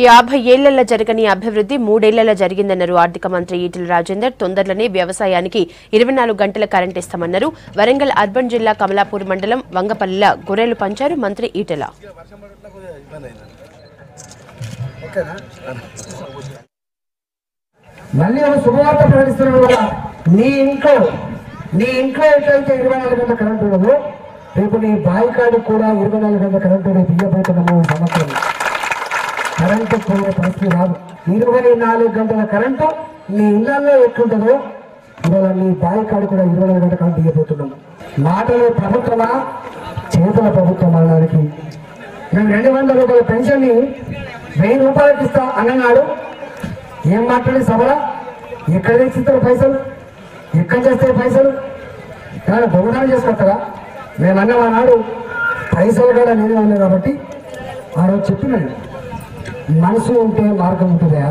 ఈ 50 ఏళ్లలో జరగని అభివృద్ధి 3 ఏళ్లలో జరిగిందన్నారు ఆర్థిక మంత్రి ఈటెల రాజేందర్. తొందరలోనే వ్యవసాయానికి 24 గంటల కరెంట్ ఇస్తామన్నారు. వరంగల్ అర్బన్ జిల్లా కమలాపూర్ మండలం వంగపల్లిలో గొర్రెలు పంచారు మంత్రి ఈటెల. మళ్ళీ శుభవార్త ప్రకటిస్తున్నాడు కదా, నీ ఇంట్లో ఎట్లయితే 24 గంటల కరెంట్ ఉండదు, రేపు నీ బావి కాడికి కూడా 24 గంటల కరెంటు రేపు ఇవ్వబోతున్నాము. సంవత్సరం కరెంటు పోయే పరిస్థితి రాదు. 24 గంటల కరెంటు నీ ఇళ్లలో ఎట్లుంటుందో ఇవాళ నీ బావి కాడి కూడా 24 గంటల కరెంటు ఇవ్వబోతున్నాము. మాటలు ప్రభుత్వమా, చేతుల ప్రభుత్వం అనడానికి మేము 200 రూపాయల పెన్షన్ని 1000 రూపాయలకి ఇస్తా అన్ననాడు. ఏం మాట్లాడి సభలో ఎక్కడ తెచ్చిస్తారు పైసలు, ఎక్కడ చేస్తారు పైసలు? కానీ దొంగతనం చేసుకొస్తారా? మేమన్నా ఆనాడు పైసలు కూడా నేనే ఉన్నాయి కాబట్టి ఆ రోజు చెప్పినాను, మనసు ఉంటే మార్గం ఉంటుందా?